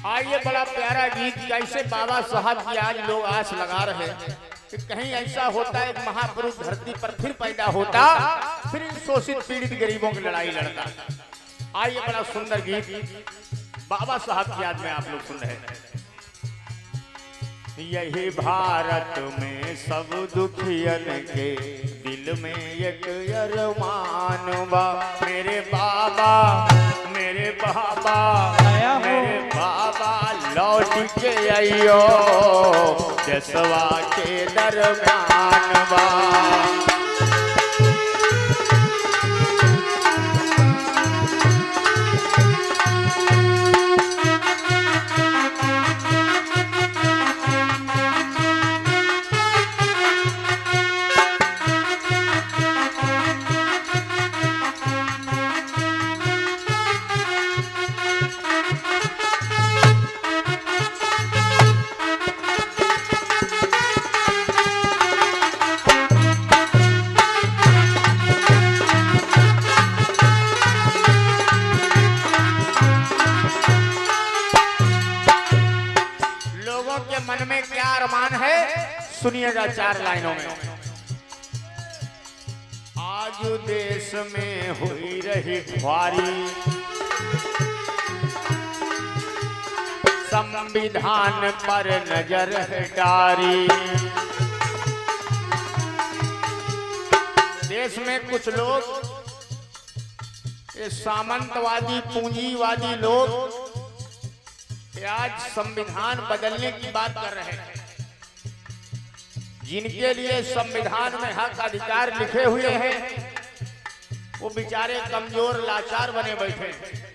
आइए, बड़ा प्यारा गीत कैसे बाबा साहब की आज लोग आस लगा रहे हैं कि कहीं ऐसा होता है, एक महापुरुष धरती पर फिर पैदा होता, फिर इन शोषित पीड़ित गरीबों की लड़ाई लड़ता। आइए, बड़ा सुंदर गीत बाबा साहब की याद में आप लोग सुन रहे हैं। यही भारत में सब दुखियन के दिल में एक अरमान बा, मेरे बाबा मेरे बाबा मेरे बाबा लौट के आइयो देशवा के दरम्यान बा। मन में क्या अरमान है, सुनिएगा चार लाइनों में। आज देश में हुई रही ख्वारी, संविधान पर नजर डारी। देश में कुछ लोग ये सामंतवादी पूंजीवादी लोग आज संविधान बदलने की बात कर रहे हैं। जिनके लिए संविधान में हक अधिकार लिखे हुए हैं, वो बेचारे कमजोर लाचार बने बैठे हैं।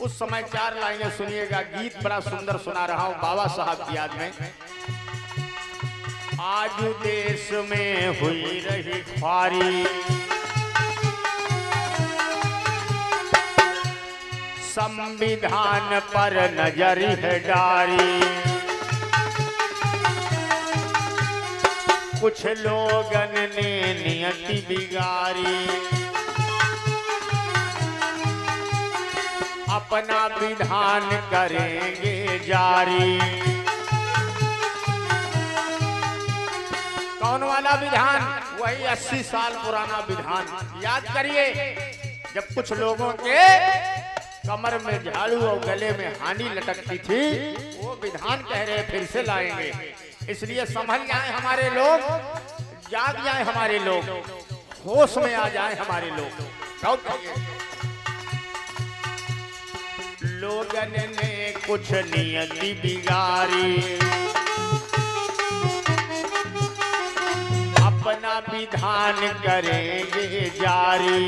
उस समय चार लाइनें सुनिएगा, गीत बड़ा सुंदर सुना रहा हूं बाबा साहब की याद में। आज देश में हुई रही ख्वारी, संविधान पर नजर है डारी। कुछ लोगन ने नियति बिगाड़ी, अपना विधान करेंगे जारी। कौन वाला विधान? वही 80 साल पुराना विधान। याद करिए, जब कुछ लोगों के कमर में झाड़ू और गले में हांडी लटकती थी, वो विधान कह रहे फिर से लाएंगे। इसलिए समझ जाए हमारे लोग, जाग जाए हमारे लोग, होश में आ जाए हमारे लोग। लोगन ने कुछ नियति बिगाड़ी, अपना विधान करेंगे जारी।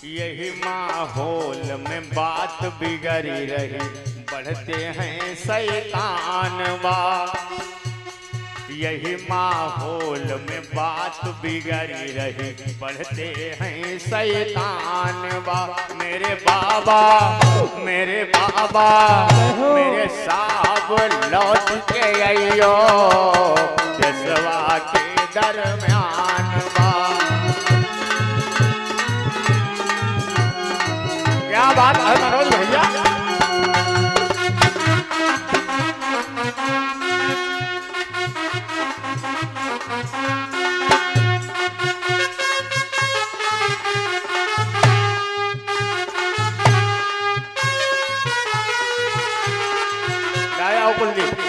यही माहौल में बात बिगड़ी रही, बढ़ते हैं शैतान बा। यही माहौल में बात बिगड़ी रही, बढ़ते हैं शैतान बा। मेरे बाबा मेरे बाबा मेरे साहब लौट के आइयो देशवा के दरम्यान बा। क्या बात है मनोज भैया। गाया कुलदीप।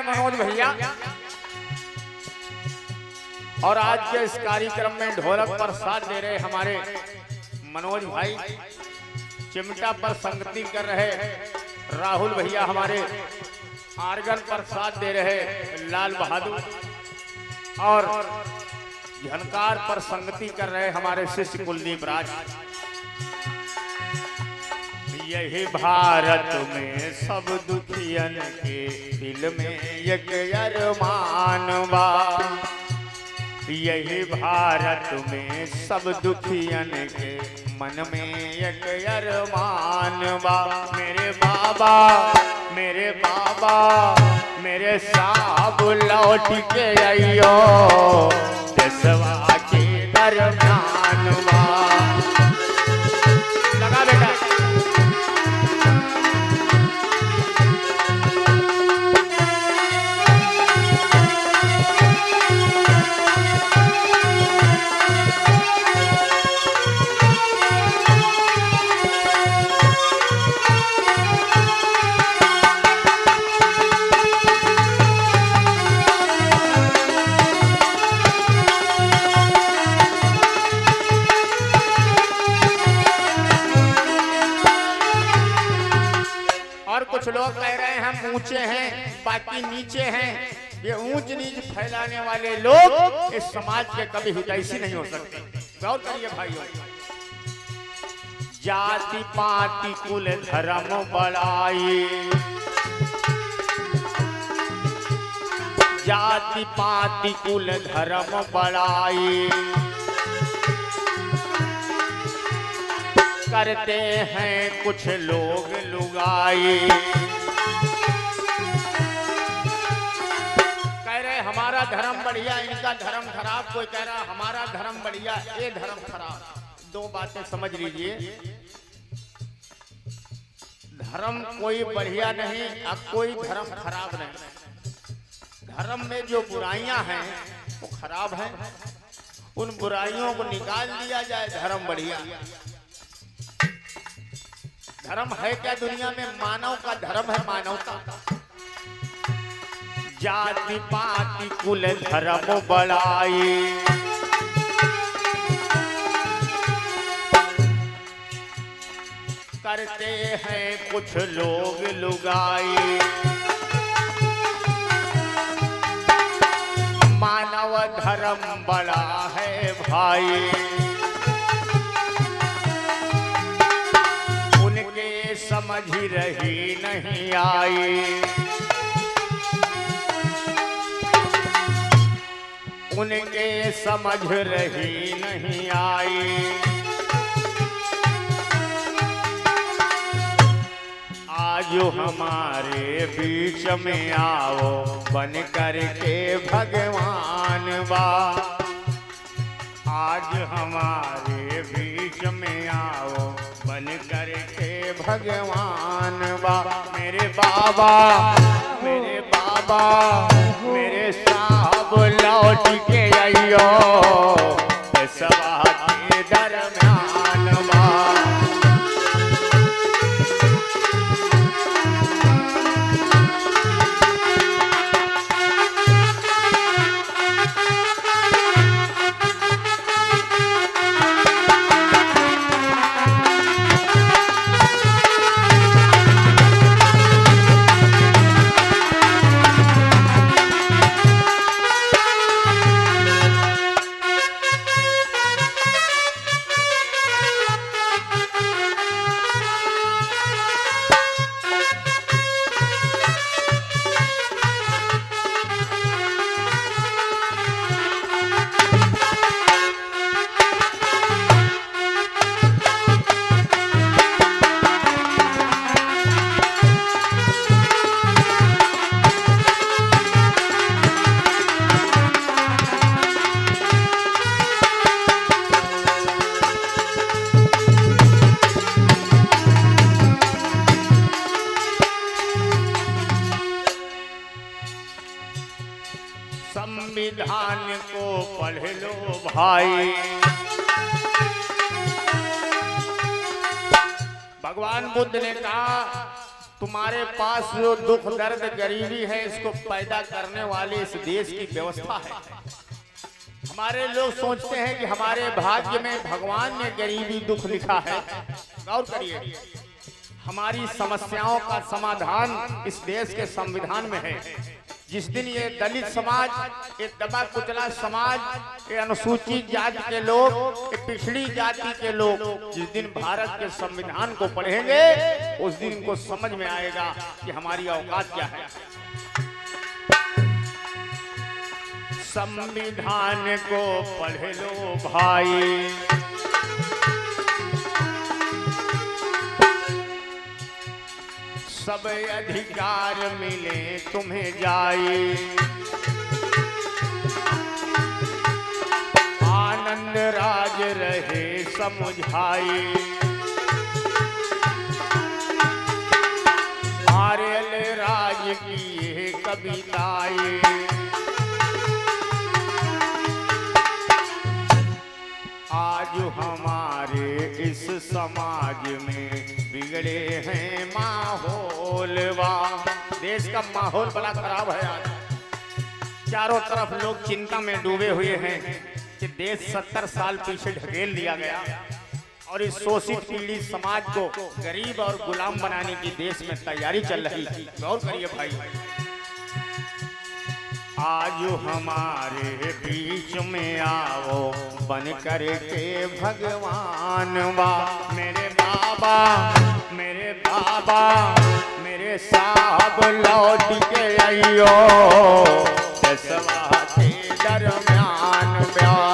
मनोज भैया। और आज के इस कार्यक्रम में ढोलक पर साथ दे रहे हमारे मनोज भाई चिमटा पर संगति कर रहे, राहुल भैया हमारे आर्गन पर साथ दे रहे, लाल बहादुर, और झनकार पर संगति कर रहे हमारे शिष्य कुलदीप राज। यही भारत में सब दुखियन के दिल में एक अरमान बा, यही भारत में सब दुखियन के मन में एक अरमान बा। मेरे बाबा मेरे साहब लौट के आइयो देशवा के दरम्यान बा। लगा बेटा कुछ लोग कह रहे हैं हम ऊंचे हैं बाकी नीचे हैं। ये ऊंच नीच फैलाने वाले लोग इस समाज के कभी हितैषी नहीं हो सकते। गौर करिए भाइयों, जाति पाति कुल धर्म बढ़ाई, जाति पाति कुल धर्म बढ़ाई, करते हैं कुछ लोग लुगाई। कह रहे हमारा धर्म बढ़िया इनका धर्म खराब, कोई कह रहा हमारा धर्म बढ़िया ये धर्म खराब। दो बातें समझ लीजिए, धर्म कोई बढ़िया नहीं और कोई धर्म खराब नहीं। धर्म में जो बुराइयां हैं वो खराब हैं, उन बुराइयों को निकाल दिया जाए, धर्म बढ़िया। धर्म है क्या दुनिया में? मानव का धर्म है मानवता। जाति पाति कुल धर्म बढ़ाई, करते हैं कुछ लोग लुगाई। मानव धर्म बड़ा है भाई, समझ रही नहीं आई। उनके समझ रही नहीं आई। आज हमारे बीच में आओ बन करके भगवान बा, आज हमारे बीच में आओ बन करके भगवान बा। मेरे बाबा मेरे साहब लौट के आइयो सभा के दरम्यान बा। संविधान को पढ़ लो भाई, भगवान बुद्ध ने कहा तुम्हारे पास जो दुख दर्द गरीबी है इसको पैदा करने वाले इस देश की व्यवस्था है। हमारे लोग सोचते हैं कि हमारे भाग्य में भगवान ने गरीबी दुख लिखा है। गौर करिए, हमारी समस्याओं का समाधान इस देश के संविधान में है। जिस दिन ये दलित समाज, ये दबा कुचला समाज, ये अनुसूचित जाति के लोग, ये पिछड़ी जाति के लोग जिस दिन भारत के संविधान को पढ़ेंगे, उस दिन इनको समझ में आएगा कि हमारी औकात क्या है। संविधान को पढ़ लो भाई, सब अधिकार मिले तुम्हें जाए, आनंद राज रहे समुझाए, आर्यल राज की ये कविताएं, आज हमारे इस समाज में बिगड़े हैं माहौल वा। देश का माहौल बड़ा खराब है आज। चारों तरफ लोग चिंता में डूबे हुए हैं कि देश 70 साल पीछे ढकेल दिया गया और इस शोषित पीड़ित समाज को गरीब और गुलाम बनाने की देश में तैयारी चल रही है। गौर करिए भाई, आज हमारे बीच में आओ बन कर के भगवान वा। मेरे बाबा, मेरे बाबा, मेरे साहब लौट के आइयो, दसवा के दरम्यान ब्याह।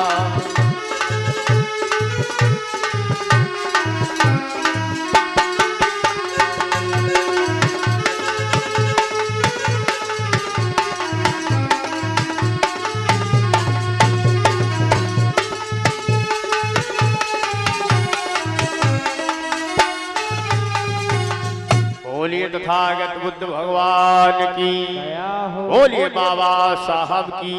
बोलिए तथागत बुद्ध भगवान की, बोलिए बाबा साहब की।